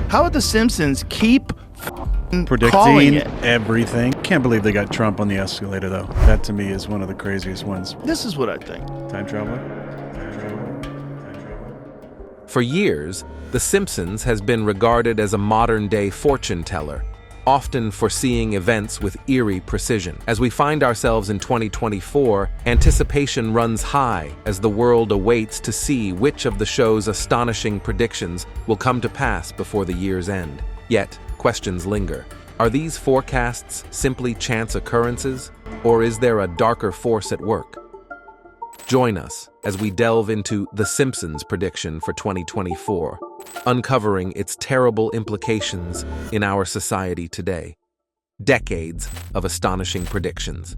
How would The Simpsons keep calling Predicting it? everything. Can't believe they got Trump on the escalator, though. That, to me, is one of the craziest ones. This is what I think. Time traveler? For years, The Simpsons has been regarded as a modern-day fortune teller, often foreseeing events with eerie precision. As we find ourselves in 2024, anticipation runs high as the world awaits to see which of the show's astonishing predictions will come to pass before the year's end. Yet, questions linger. Are these forecasts simply chance occurrences, or is there a darker force at work? Join us as we delve into The Simpsons prediction for 2024, uncovering its terrible implications in our society today. Decades of astonishing predictions.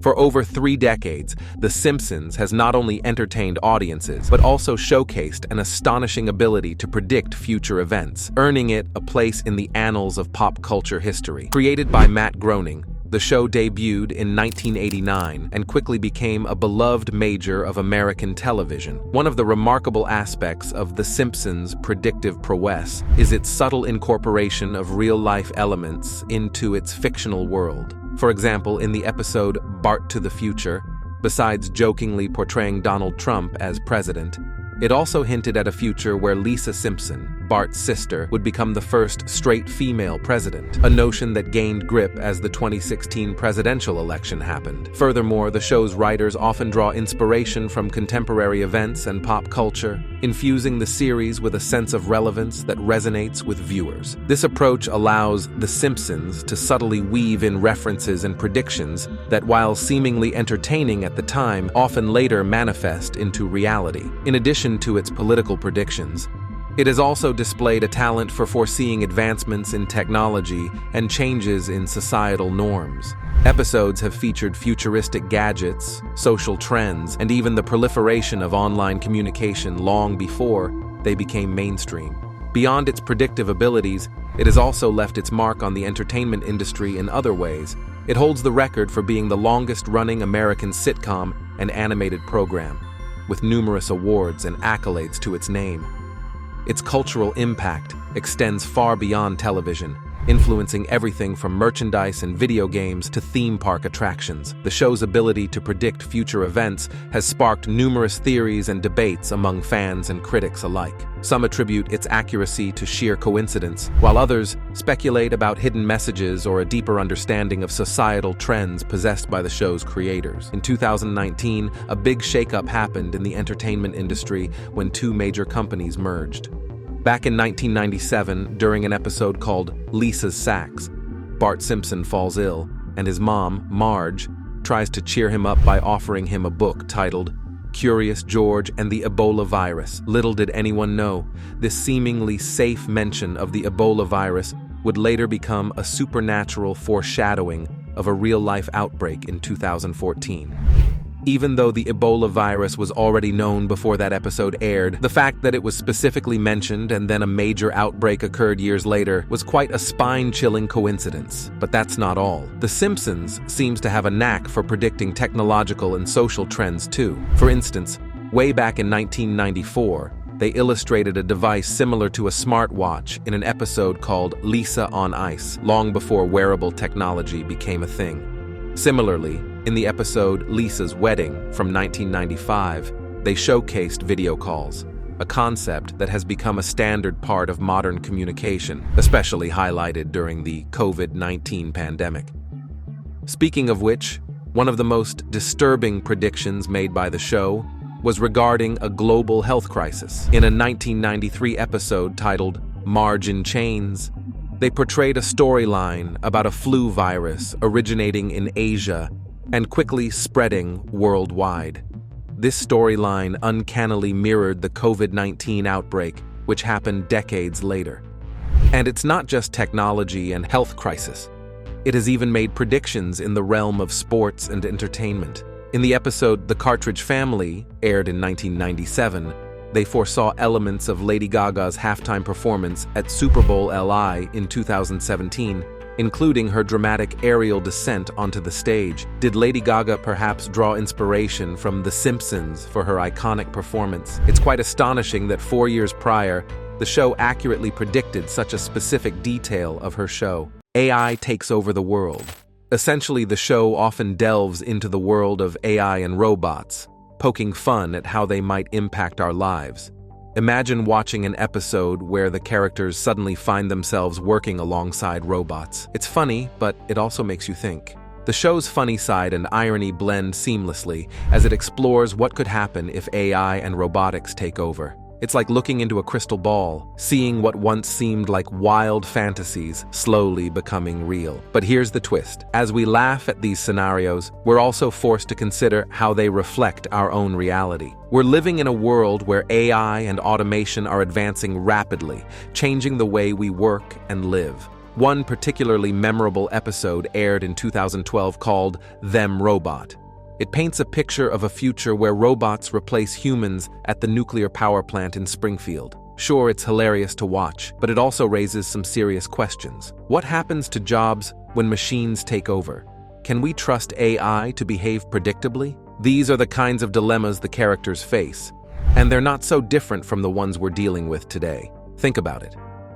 For over 3 decades, The Simpsons has not only entertained audiences, but also showcased an astonishing ability to predict future events, earning it a place in the annals of pop culture history. Created by Matt Groening, the show debuted in 1989 and quickly became a beloved major of American television. One of the remarkable aspects of The Simpsons' predictive prowess is its subtle incorporation of real-life elements into its fictional world. For example, in the episode Bart to the Future, besides jokingly portraying Donald Trump as president, it also hinted at a future where Lisa Simpson, Bart's sister, would become the first straight female president, a notion that gained grip as the 2016 presidential election happened. Furthermore, the show's writers often draw inspiration from contemporary events and pop culture, infusing the series with a sense of relevance that resonates with viewers. This approach allows The Simpsons to subtly weave in references and predictions that, while seemingly entertaining at the time, often later manifest into reality. In addition to its political predictions, it has also displayed a talent for foreseeing advancements in technology and changes in societal norms. Episodes have featured futuristic gadgets, social trends, and even the proliferation of online communication long before they became mainstream. Beyond its predictive abilities, it has also left its mark on the entertainment industry in other ways. It holds the record for being the longest-running American sitcom and animated program, with numerous awards and accolades to its name. Its cultural impact extends far beyond television, influencing everything from merchandise and video games to theme park attractions. The show's ability to predict future events has sparked numerous theories and debates among fans and critics alike. Some attribute its accuracy to sheer coincidence, while others speculate about hidden messages or a deeper understanding of societal trends possessed by the show's creators. In 2019, a big shakeup happened in the entertainment industry when 2 major companies merged. Back in 1997, during an episode called Lisa's Sacks, Bart Simpson falls ill, and his mom, Marge, tries to cheer him up by offering him a book titled Curious George and the Ebola Virus. Little did anyone know, this seemingly safe mention of the Ebola virus would later become a supernatural foreshadowing of a real-life outbreak in 2014. Even though the Ebola virus was already known before that episode aired, the fact that it was specifically mentioned and then a major outbreak occurred years later was quite a spine-chilling coincidence. But that's not all. The Simpsons seems to have a knack for predicting technological and social trends too. For instance, way back in 1994, they illustrated a device similar to a smartwatch in an episode called Lisa on Ice, long before wearable technology became a thing. Similarly, in the episode Lisa's Wedding from 1995, they showcased video calls, a concept that has become a standard part of modern communication, especially highlighted during the COVID-19 pandemic. Speaking of which, one of the most disturbing predictions made by the show was regarding a global health crisis. In a 1993 episode titled Marge in Chains, they portrayed a storyline about a flu virus originating in Asia and quickly spreading worldwide. This storyline uncannily mirrored the COVID-19 outbreak, which happened decades later. And it's not just technology and health crisis. It has even made predictions in the realm of sports and entertainment. In the episode The Cartridge Family, aired in 1997, they foresaw elements of Lady Gaga's halftime performance at Super Bowl LI in 2017, including her dramatic aerial descent onto the stage. Did Lady Gaga perhaps draw inspiration from The Simpsons for her iconic performance? It's quite astonishing that 4 years prior, The show accurately predicted such a specific detail of her show. AI takes over the world. Essentially, the show often delves into the world of AI and robots, poking fun at how they might impact our lives. Imagine watching an episode where the characters suddenly find themselves working alongside robots. It's funny, but it also makes you think. The show's funny side and irony blend seamlessly as it explores what could happen if AI and robotics take over. It's like looking into a crystal ball, seeing what once seemed like wild fantasies slowly becoming real. But here's the twist. As we laugh at these scenarios, we're also forced to consider how they reflect our own reality. We're living in a world where AI and automation are advancing rapidly, changing the way we work and live. One particularly memorable episode aired in 2012 called Them Robot. It paints a picture of a future where robots replace humans at the nuclear power plant in Springfield. Sure, it's hilarious to watch, but it also raises some serious questions. What happens to jobs when machines take over? Can we trust AI to behave predictably? These are the kinds of dilemmas the characters face, and they're not so different from the ones we're dealing with today. Think about it.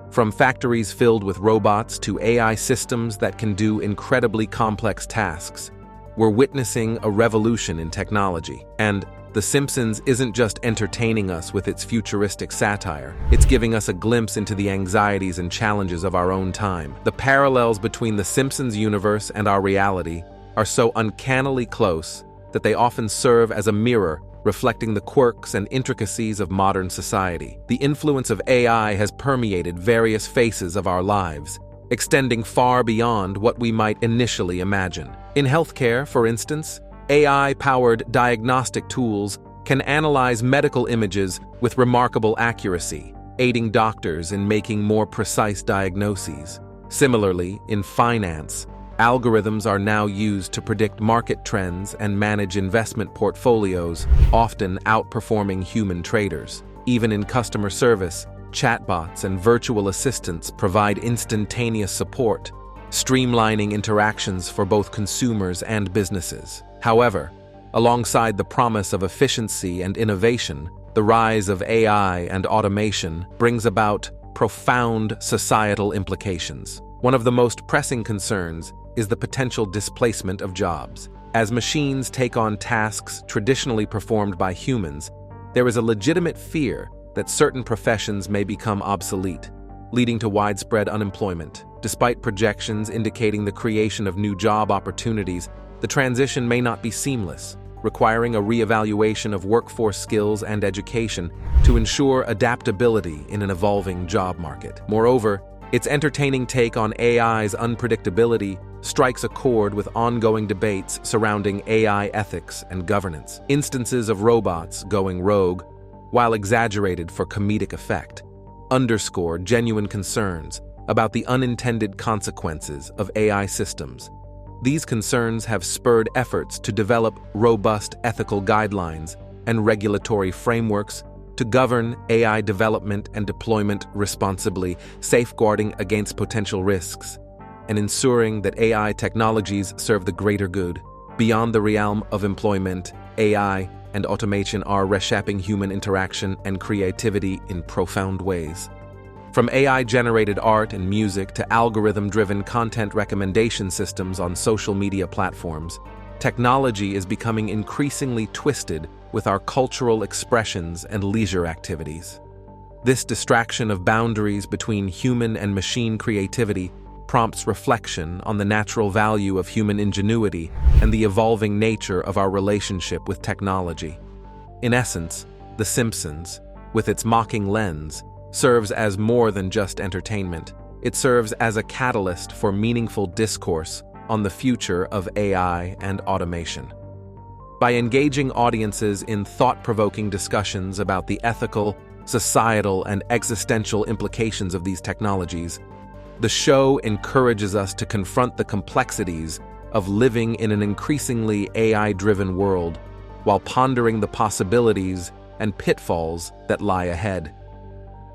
From factories filled with robots to AI systems that can do incredibly complex tasks, we're witnessing a revolution in technology. And The Simpsons isn't just entertaining us with its futuristic satire, it's giving us a glimpse into the anxieties and challenges of our own time. The parallels between The Simpsons universe and our reality are so uncannily close that they often serve as a mirror reflecting the quirks and intricacies of modern society. The influence of AI has permeated various phases of our lives, extending far beyond what we might initially imagine. In healthcare, for instance, AI-powered diagnostic tools can analyze medical images with remarkable accuracy, aiding doctors in making more precise diagnoses. Similarly, in finance, algorithms are now used to predict market trends and manage investment portfolios, often outperforming human traders. Even in customer service, chatbots and virtual assistants provide instantaneous support, streamlining interactions for both consumers and businesses. However, alongside the promise of efficiency and innovation, the rise of AI and automation brings about profound societal implications. One of the most pressing concerns is the potential displacement of jobs. As machines take on tasks traditionally performed by humans, there is a legitimate fear that certain professions may become obsolete, leading to widespread unemployment. Despite projections indicating the creation of new job opportunities, the transition may not be seamless, requiring a reevaluation of workforce skills and education to ensure adaptability in an evolving job market. Moreover, its entertaining take on AI's unpredictability strikes a chord with ongoing debates surrounding AI ethics and governance. Instances of robots going rogue, while exaggerated for comedic effect, underscore genuine concerns about the unintended consequences of AI systems. These concerns have spurred efforts to develop robust ethical guidelines and regulatory frameworks to govern AI development and deployment responsibly, safeguarding against potential risks, and ensuring that AI technologies serve the greater good. Beyond the realm of employment, AI and automation are reshaping human interaction and creativity in profound ways. From AI-generated art and music to algorithm-driven content recommendation systems on social media platforms, technology is becoming increasingly twisted with our cultural expressions and leisure activities. This distraction of boundaries between human and machine creativity prompts reflection on the natural value of human ingenuity and the evolving nature of our relationship with technology. In essence, The Simpsons, with its mocking lens, serves as more than just entertainment. It serves as a catalyst for meaningful discourse on the future of AI and automation. By engaging audiences in thought-provoking discussions about the ethical, societal, and existential implications of these technologies, the show encourages us to confront the complexities of living in an increasingly AI-driven world while pondering the possibilities and pitfalls that lie ahead.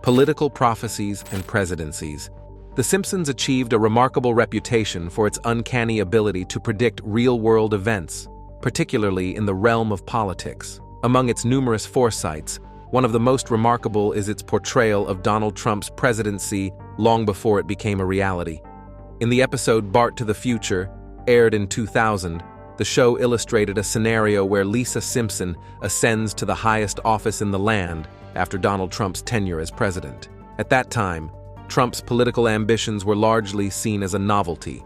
Political prophecies and presidencies. The Simpsons achieved a remarkable reputation for its uncanny ability to predict real-world events, particularly in the realm of politics. Among its numerous foresights, One of the most remarkable is its portrayal of Donald Trump's presidency long before it became a reality. In the episode Bart to the Future, aired in 2000, the show illustrated a scenario where Lisa Simpson ascends to the highest office in the land after Donald Trump's tenure as president. At that time, Trump's political ambitions were largely seen as a novelty,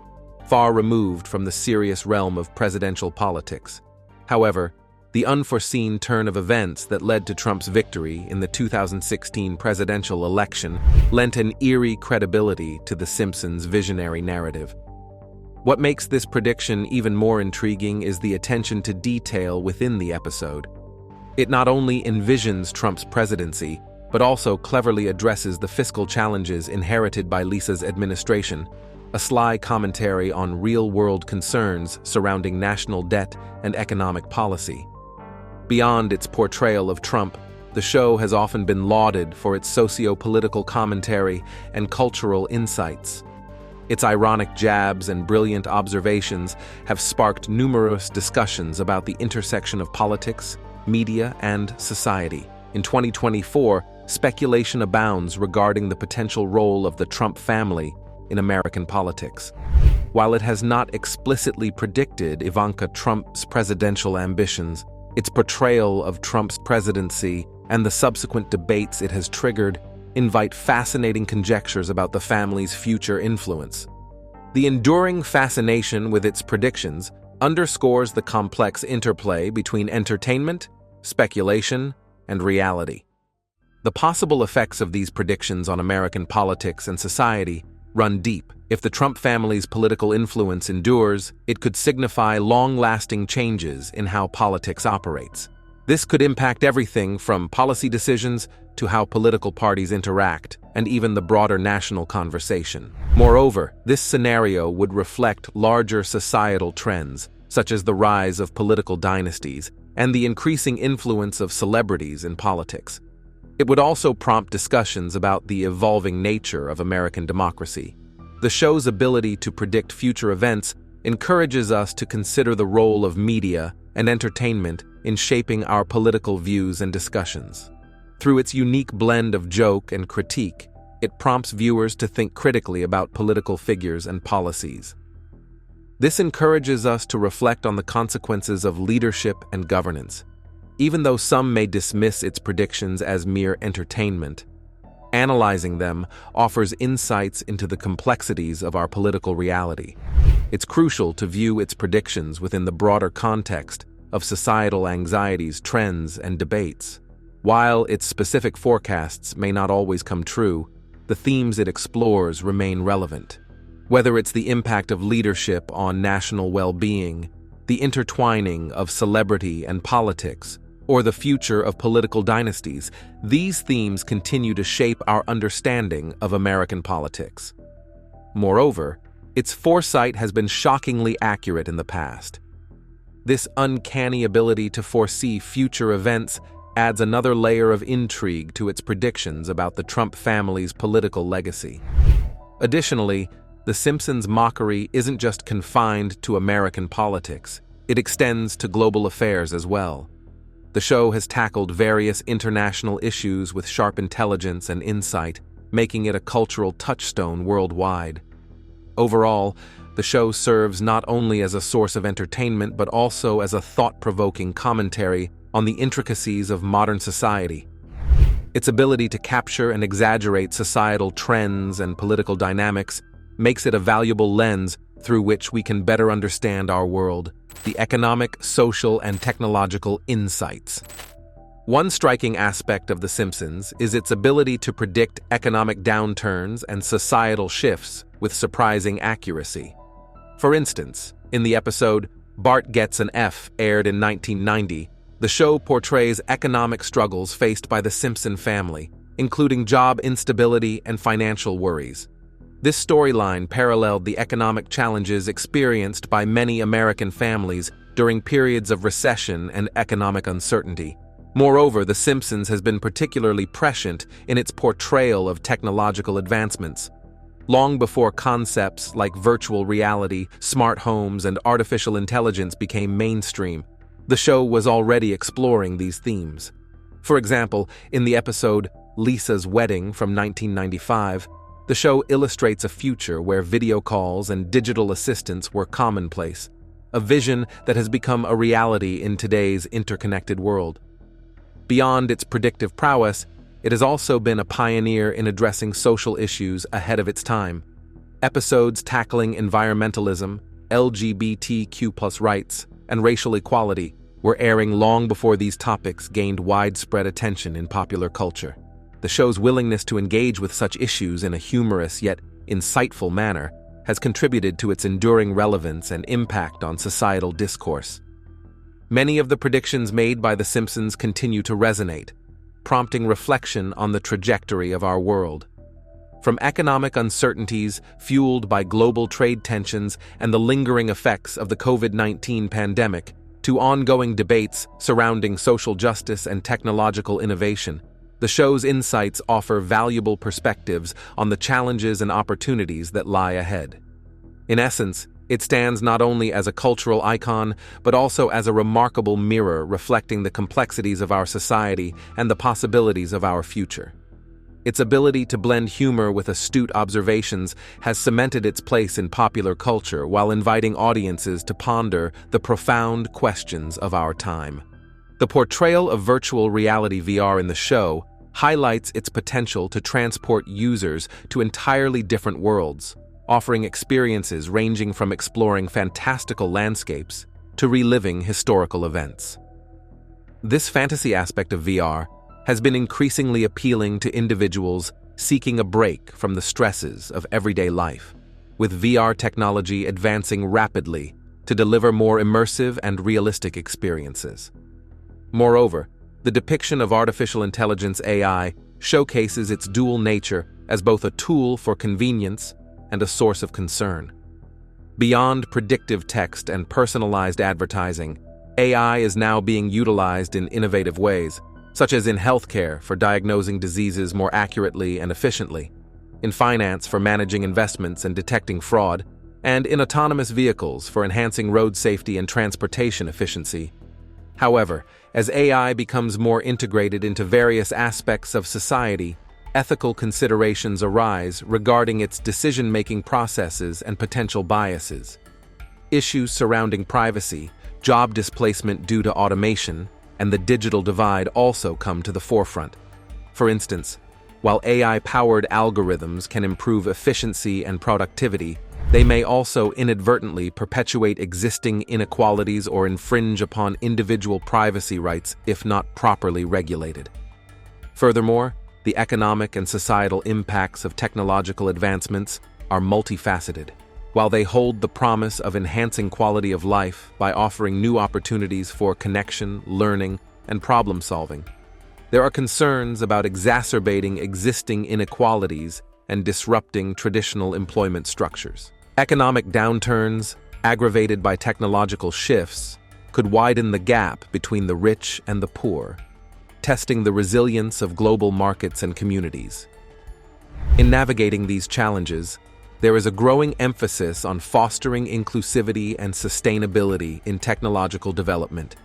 far removed from the serious realm of presidential politics. However, the unforeseen turn of events that led to Trump's victory in the 2016 presidential election lent an eerie credibility to the Simpsons' visionary narrative. What makes this prediction even more intriguing is the attention to detail within the episode. It not only envisions Trump's presidency, but also cleverly addresses the fiscal challenges inherited by Lisa's administration, a sly commentary on real-world concerns surrounding national debt and economic policy. Beyond its portrayal of Trump, the show has often been lauded for its socio-political commentary and cultural insights. Its ironic jabs and brilliant observations have sparked numerous discussions about the intersection of politics, media, and society. In 2024, speculation abounds regarding the potential role of the Trump family in American politics. While it has not explicitly predicted Ivanka Trump's presidential ambitions, its portrayal of Trump's presidency and the subsequent debates it has triggered invite fascinating conjectures about the family's future influence. The enduring fascination with its predictions underscores the complex interplay between entertainment, speculation, and reality. The possible effects of these predictions on American politics and society run deep. If the Trump family's political influence endures, it could signify long-lasting changes in how politics operates. This could impact everything from policy decisions to how political parties interact, and even the broader national conversation. Moreover, this scenario would reflect larger societal trends, such as the rise of political dynasties and the increasing influence of celebrities in politics. It would also prompt discussions about the evolving nature of American democracy. The show's ability to predict future events encourages us to consider the role of media and entertainment in shaping our political views and discussions. Through its unique blend of joke and critique, it prompts viewers to think critically about political figures and policies. This encourages us to reflect on the consequences of leadership and governance. Even though some may dismiss its predictions as mere entertainment, analyzing them offers insights into the complexities of our political reality. It's crucial to view its predictions within the broader context of societal anxieties, trends, and debates. While its specific forecasts may not always come true, the themes it explores remain relevant. Whether it's the impact of leadership on national well-being, the intertwining of celebrity and politics, or the future of political dynasties, these themes continue to shape our understanding of American politics. Moreover, its foresight has been shockingly accurate in the past. This uncanny ability to foresee future events adds another layer of intrigue to its predictions about the Trump family's political legacy. Additionally, The Simpsons' mockery isn't just confined to American politics, it extends to global affairs as well. The show has tackled various international issues with sharp intelligence and insight, making it a cultural touchstone worldwide. Overall, the show serves not only as a source of entertainment but also as a thought-provoking commentary on the intricacies of modern society. Its ability to capture and exaggerate societal trends and political dynamics makes it a valuable lens through which we can better understand our world, the economic, social, and technological insights. One striking aspect of The Simpsons is its ability to predict economic downturns and societal shifts with surprising accuracy. For instance, in the episode Bart Gets an F, aired in 1990, the show portrays economic struggles faced by the Simpson family, including job instability and financial worries. This storyline paralleled the economic challenges experienced by many American families during periods of recession and economic uncertainty. Moreover, The Simpsons has been particularly prescient in its portrayal of technological advancements. Long before concepts like virtual reality, smart homes, and artificial intelligence became mainstream, the show was already exploring these themes. For example, in the episode Lisa's Wedding from 1995, the show illustrates a future where video calls and digital assistants were commonplace, a vision that has become a reality in today's interconnected world. Beyond its predictive prowess, it has also been a pioneer in addressing social issues ahead of its time. Episodes tackling environmentalism, LGBTQ+ rights, and racial equality were airing long before these topics gained widespread attention in popular culture. The show's willingness to engage with such issues in a humorous yet insightful manner has contributed to its enduring relevance and impact on societal discourse. Many of the predictions made by The Simpsons continue to resonate, prompting reflection on the trajectory of our world. From economic uncertainties fueled by global trade tensions and the lingering effects of the COVID-19 pandemic, to ongoing debates surrounding social justice and technological innovation, the show's insights offer valuable perspectives on the challenges and opportunities that lie ahead. In essence, it stands not only as a cultural icon, but also as a remarkable mirror reflecting the complexities of our society and the possibilities of our future. Its ability to blend humor with astute observations has cemented its place in popular culture while inviting audiences to ponder the profound questions of our time. The portrayal of virtual reality VR in the show highlights its potential to transport users to entirely different worlds, offering experiences ranging from exploring fantastical landscapes to reliving historical events. This fantasy aspect of VR has been increasingly appealing to individuals seeking a break from the stresses of everyday life, with VR technology advancing rapidly to deliver more immersive and realistic experiences. Moreover, the depiction of artificial intelligence AI showcases its dual nature as both a tool for convenience and a source of concern. Beyond predictive text and personalized advertising, AI is now being utilized in innovative ways, such as in healthcare for diagnosing diseases more accurately and efficiently, in finance for managing investments and detecting fraud, and in autonomous vehicles for enhancing road safety and transportation efficiency. However, as AI becomes more integrated into various aspects of society, ethical considerations arise regarding its decision-making processes and potential biases. Issues surrounding privacy, job displacement due to automation, and the digital divide also come to the forefront. For instance, while AI-powered algorithms can improve efficiency and productivity, they may also inadvertently perpetuate existing inequalities or infringe upon individual privacy rights if not properly regulated. Furthermore, the economic and societal impacts of technological advancements are multifaceted. While they hold the promise of enhancing quality of life by offering new opportunities for connection, learning, and problem-solving, there are concerns about exacerbating existing inequalities and disrupting traditional employment structures. Economic downturns, aggravated by technological shifts, could widen the gap between the rich and the poor, testing the resilience of global markets and communities. In navigating these challenges, there is a growing emphasis on fostering inclusivity and sustainability in technological development.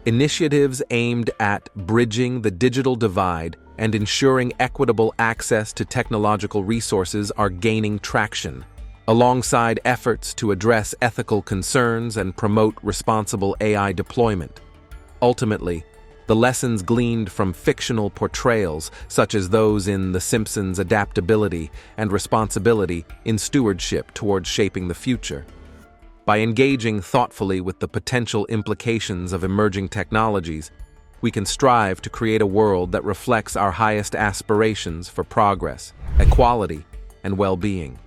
Initiatives aimed at bridging the digital divide and ensuring equitable access to technological resources are gaining traction, alongside efforts to address ethical concerns and promote responsible AI deployment. Ultimately, the lessons gleaned from fictional portrayals, such as those in The Simpsons' adaptability and responsibility in stewardship towards shaping the future. By engaging thoughtfully with the potential implications of emerging technologies, we can strive to create a world that reflects our highest aspirations for progress, equality, and well-being.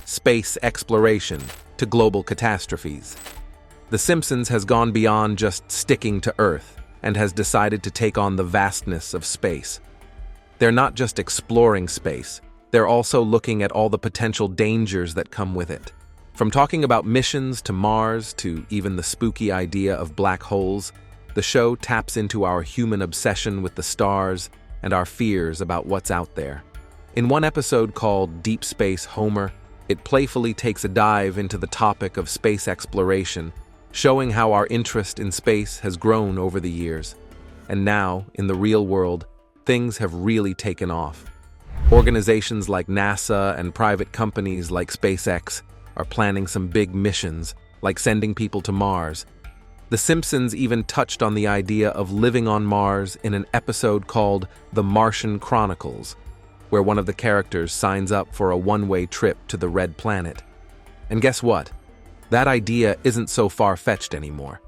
Space exploration to global catastrophes. The Simpsons has gone beyond just sticking to Earth and has decided to take on the vastness of space. They're not just exploring space, they're also looking at all the potential dangers that come with it. From talking about missions to Mars to even the spooky idea of black holes, the show taps into our human obsession with the stars and our fears about what's out there. In one episode called Deep Space Homer, it playfully takes a dive into the topic of space exploration, showing how our interest in space has grown over the years. And now, in the real world, things have really taken off. Organizations like NASA and private companies like SpaceX are planning some big missions, like sending people to Mars. The Simpsons even touched on the idea of living on Mars in an episode called The Martian Chronicles, where one of the characters signs up for a one-way trip to the Red Planet. And guess what? That idea isn't so far-fetched anymore.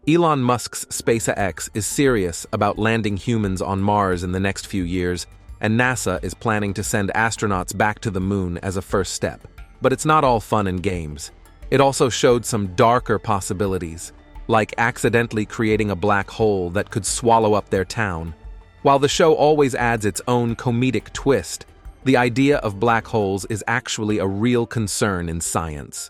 Elon Musk's SpaceX is serious about landing humans on Mars in the next few years, and NASA is planning to send astronauts back to the moon as a first step. But it's not all fun and games. It also showed some darker possibilities, like accidentally creating a black hole that could swallow up their town. While the show always adds its own comedic twist, the idea of black holes is actually a real concern in science.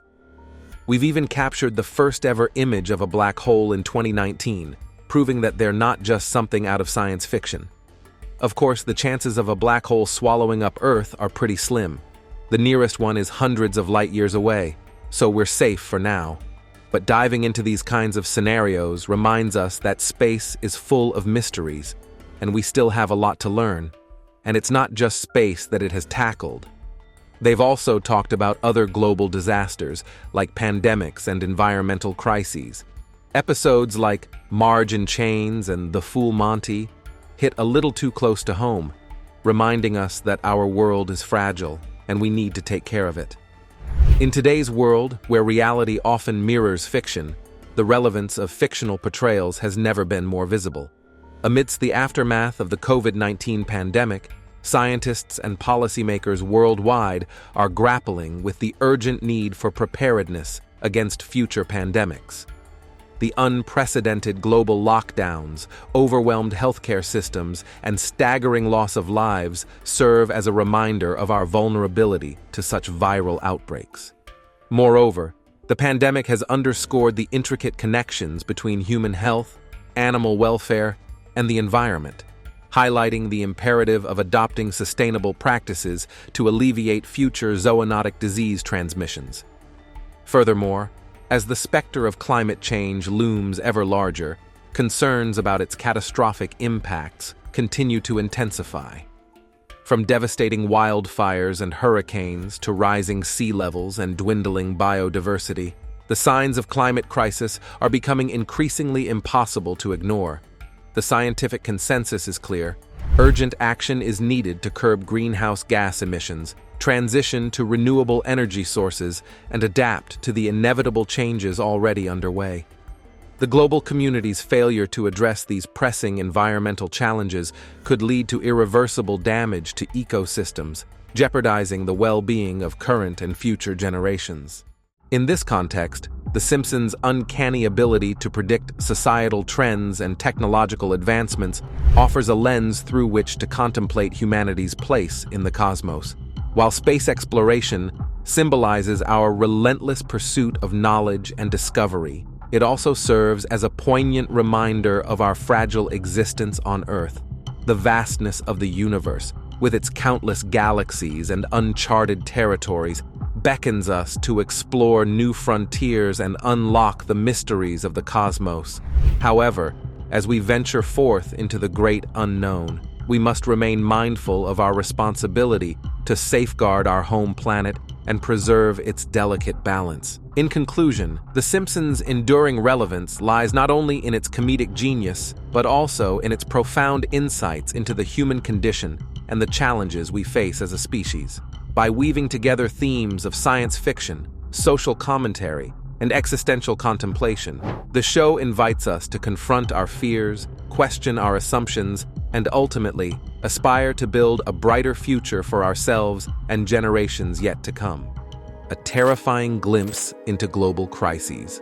We've even captured the first ever image of a black hole in 2019, proving that they're not just something out of science fiction. Of course, the chances of a black hole swallowing up Earth are pretty slim. The nearest one is hundreds of light years away, so we're safe for now. But diving into these kinds of scenarios reminds us that space is full of mysteries, and we still have a lot to learn. And it's not just space that it has tackled. They've also talked about other global disasters, like pandemics and environmental crises. Episodes like Marge in Chains and The Full Monty hit a little too close to home, reminding us that our world is fragile and we need to take care of it. In today's world, where reality often mirrors fiction, the relevance of fictional portrayals has never been more visible. Amidst the aftermath of the COVID-19 pandemic, scientists and policymakers worldwide are grappling with the urgent need for preparedness against future pandemics. The unprecedented global lockdowns, overwhelmed healthcare systems, and staggering loss of lives serve as a reminder of our vulnerability to such viral outbreaks. Moreover, the pandemic has underscored the intricate connections between human health, animal welfare, and the environment, highlighting the imperative of adopting sustainable practices to alleviate future zoonotic disease transmissions. Furthermore, as the specter of climate change looms ever larger, concerns about its catastrophic impacts continue to intensify. From devastating wildfires and hurricanes to rising sea levels and dwindling biodiversity, the signs of climate crisis are becoming increasingly impossible to ignore. The scientific consensus is clear. Urgent action is needed to curb greenhouse gas emissions, transition to renewable energy sources, and adapt to the inevitable changes already underway. The global community's failure to address these pressing environmental challenges could lead to irreversible damage to ecosystems, jeopardizing the well-being of current and future generations. In this context, The Simpsons' uncanny ability to predict societal trends and technological advancements offers a lens through which to contemplate humanity's place in the cosmos. While space exploration symbolizes our relentless pursuit of knowledge and discovery, it also serves as a poignant reminder of our fragile existence on Earth. The vastness of the universe, with its countless galaxies and uncharted territories, beckons us to explore new frontiers and unlock the mysteries of the cosmos. However, as we venture forth into the great unknown, we must remain mindful of our responsibility to safeguard our home planet and preserve its delicate balance. In conclusion, The Simpsons' enduring relevance lies not only in its comedic genius, but also in its profound insights into the human condition and the challenges we face as a species. By weaving together themes of science fiction, social commentary, and existential contemplation, the show invites us to confront our fears, question our assumptions, and ultimately aspire to build a brighter future for ourselves and generations yet to come. A terrifying glimpse into global crises.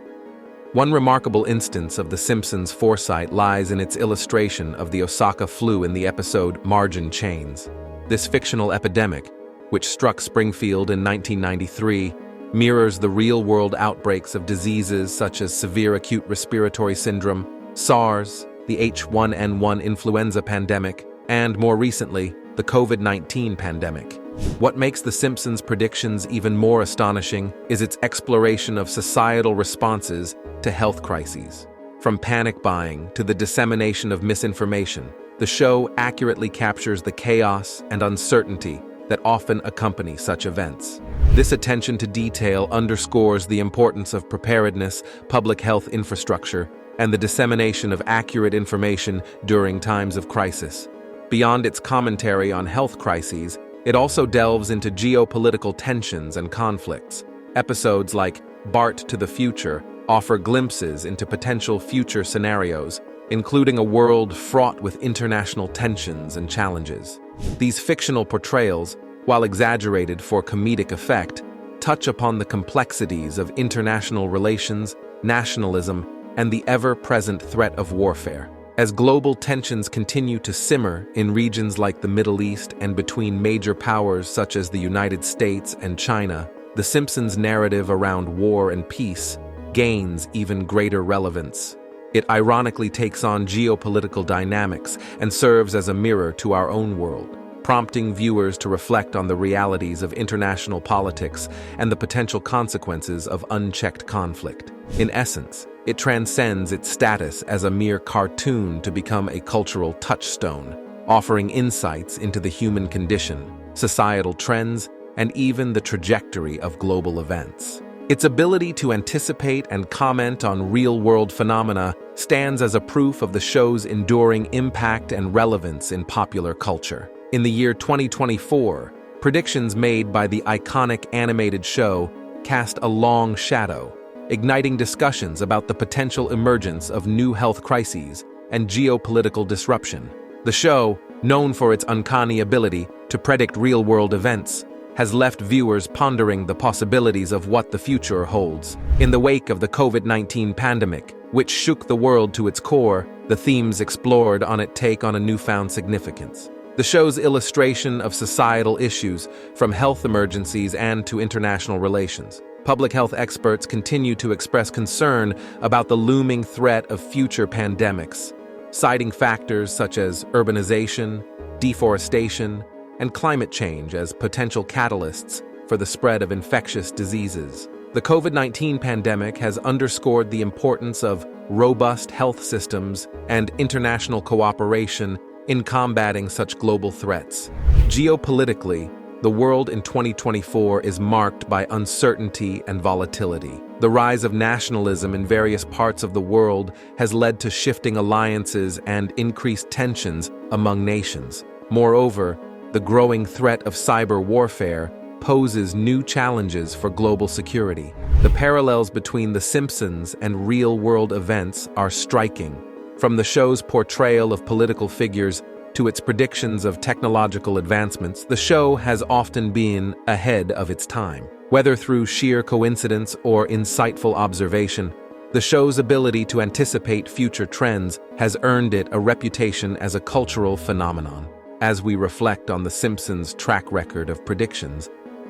One remarkable instance of The Simpsons' foresight lies in its illustration of the Osaka flu in the episode Marge in Chains. This fictional epidemic, which struck Springfield in 1993, mirrors the real-world outbreaks of diseases such as severe acute respiratory syndrome, SARS, the H1N1 influenza pandemic, and more recently, the COVID-19 pandemic. What makes The Simpsons' predictions even more astonishing is its exploration of societal responses to health crises. From panic buying to the dissemination of misinformation, the show accurately captures the chaos and uncertainty that often accompany such events. This attention to detail underscores the importance of preparedness, public health infrastructure, and the dissemination of accurate information during times of crisis. Beyond its commentary on health crises, it also delves into geopolitical tensions and conflicts. Episodes like Bart to the Future offer glimpses into potential future scenarios, including a world fraught with international tensions and challenges. These fictional portrayals, while exaggerated for comedic effect, touch upon the complexities of international relations, nationalism, and the ever-present threat of warfare. As global tensions continue to simmer in regions like the Middle East and between major powers such as the United States and China, The Simpsons' narrative around war and peace gains even greater relevance. It ironically takes on geopolitical dynamics and serves as a mirror to our own world, prompting viewers to reflect on the realities of international politics and the potential consequences of unchecked conflict. In essence, it transcends its status as a mere cartoon to become a cultural touchstone, offering insights into the human condition, societal trends, and even the trajectory of global events. Its ability to anticipate and comment on real-world phenomena stands as a proof of the show's enduring impact and relevance in popular culture. In the year 2024, predictions made by the iconic animated show cast a long shadow, igniting discussions about the potential emergence of new health crises and geopolitical disruption. The show, known for its uncanny ability to predict real-world events, has left viewers pondering the possibilities of what the future holds. In the wake of the COVID-19 pandemic, which shook the world to its core, the themes explored on it take on a newfound significance. The show's illustration of societal issues, from health emergencies and to international relations. Public health experts continue to express concern about the looming threat of future pandemics, citing factors such as urbanization, deforestation, and climate change as potential catalysts for the spread of infectious diseases. The COVID-19 pandemic has underscored the importance of robust health systems and international cooperation in combating such global threats. Geopolitically, the world in 2024 is marked by uncertainty and volatility. The rise of nationalism in various parts of the world has led to shifting alliances and increased tensions among nations. Moreover, the growing threat of cyber warfare poses new challenges for global security. The parallels between The Simpsons and real-world events are striking. From the show's portrayal of political figures to its predictions of technological advancements, the show has often been ahead of its time. Whether through sheer coincidence or insightful observation, the show's ability to anticipate future trends has earned it a reputation as a cultural phenomenon. As we reflect on The Simpsons' track record of predictions,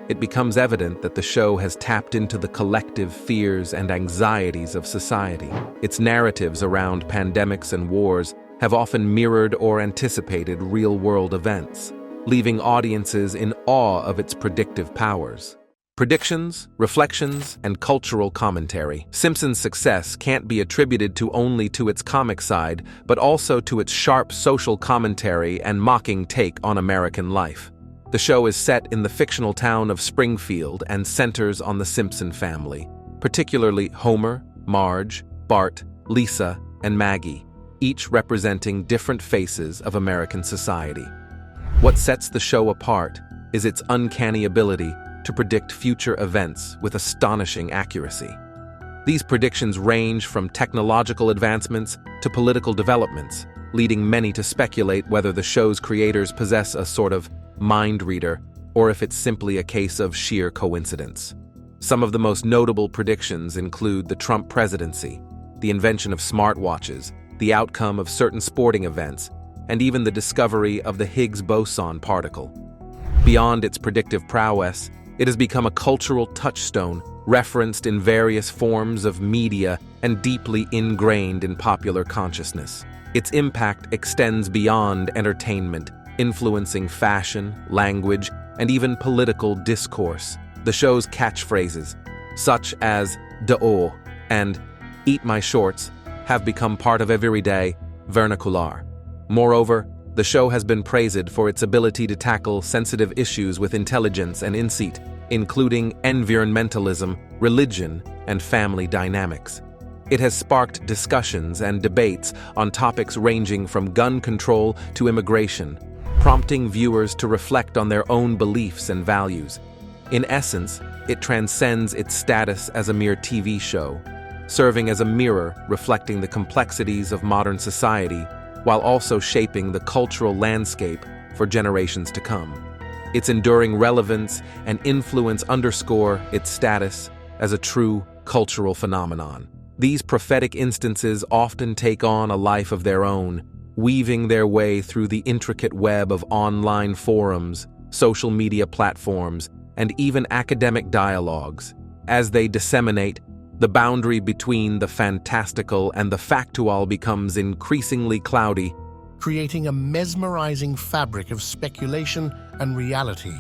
it becomes evident that the show has tapped into the collective fears and anxieties of society. Its narratives around pandemics and wars have often mirrored or anticipated real-world events, leaving audiences in awe of its predictive powers. Predictions, reflections, and cultural commentary. Simpsons' success can't be attributed only to its comic side, but also to its sharp social commentary and mocking take on American life. The show is set in the fictional town of Springfield and centers on the Simpson family, particularly Homer, Marge, Bart, Lisa, and Maggie, each representing different faces of American society. What sets the show apart is its uncanny ability to predict future events with astonishing accuracy. These predictions range from technological advancements to political developments, leading many to speculate whether the show's creators possess a sort of mind reader or if it's simply a case of sheer coincidence. Some of the most notable predictions include the Trump presidency, the invention of smartwatches, the outcome of certain sporting events, and even the discovery of the Higgs boson particle. Beyond its predictive prowess, it has become a cultural touchstone, referenced in various forms of media and deeply ingrained in popular consciousness. Its impact extends beyond entertainment, influencing fashion, language, and even political discourse. The show's catchphrases, such as "da'o" and "eat my shorts," have become part of everyday vernacular. Moreover, the show has been praised for its ability to tackle sensitive issues with intelligence and insight, including environmentalism, religion, and family dynamics. It has sparked discussions and debates on topics ranging from gun control to immigration, prompting viewers to reflect on their own beliefs and values. In essence, it transcends its status as a mere TV show, serving as a mirror reflecting the complexities of modern society while also shaping the cultural landscape for generations to come. Its enduring relevance and influence underscore its status as a true cultural phenomenon. These prophetic instances often take on a life of their own, weaving their way through the intricate web of online forums, social media platforms, and even academic dialogues. As they disseminate, the boundary between the fantastical and the factual becomes increasingly cloudy, creating a mesmerizing fabric of speculation and reality.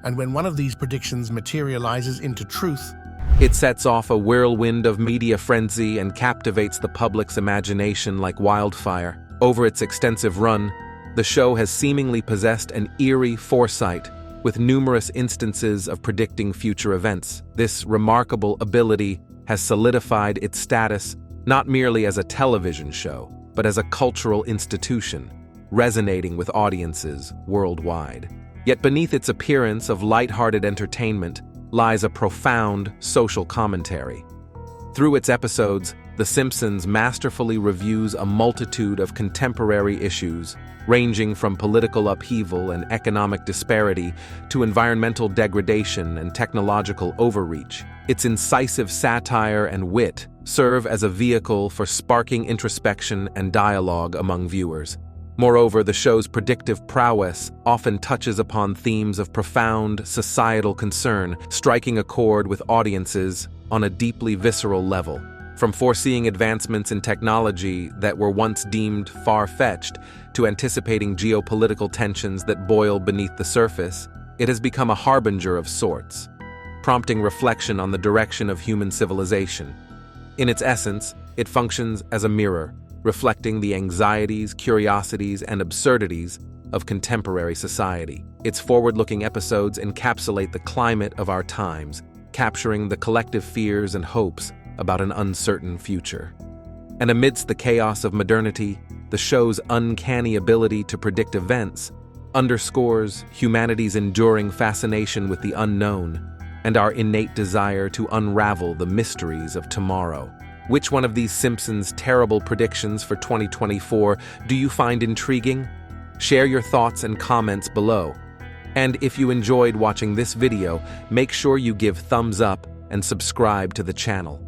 And when one of these predictions materializes into truth, it sets off a whirlwind of media frenzy and captivates the public's imagination like wildfire. Over its extensive run, the show has seemingly possessed an eerie foresight, with numerous instances of predicting future events. This remarkable ability has solidified its status not merely as a television show, but as a cultural institution, resonating with audiences worldwide. Yet beneath its appearance of lighthearted entertainment lies a profound social commentary. Through its episodes, The Simpsons masterfully reviews a multitude of contemporary issues, ranging from political upheaval and economic disparity to environmental degradation and technological overreach. Its incisive satire and wit serve as a vehicle for sparking introspection and dialogue among viewers. Moreover, the show's predictive prowess often touches upon themes of profound societal concern, striking a chord with audiences on a deeply visceral level. From foreseeing advancements in technology that were once deemed far-fetched to anticipating geopolitical tensions that boil beneath the surface, it has become a harbinger of sorts, prompting reflection on the direction of human civilization. In its essence, it functions as a mirror, reflecting the anxieties, curiosities, and absurdities of contemporary society. Its forward-looking episodes encapsulate the climate of our times, capturing the collective fears and hopes about an uncertain future. And amidst the chaos of modernity, the show's uncanny ability to predict events underscores humanity's enduring fascination with the unknown and our innate desire to unravel the mysteries of tomorrow. Which one of these Simpsons' terrible predictions for 2024 do you find intriguing? Share your thoughts and comments below. And if you enjoyed watching this video, make sure you give thumbs up and subscribe to the channel.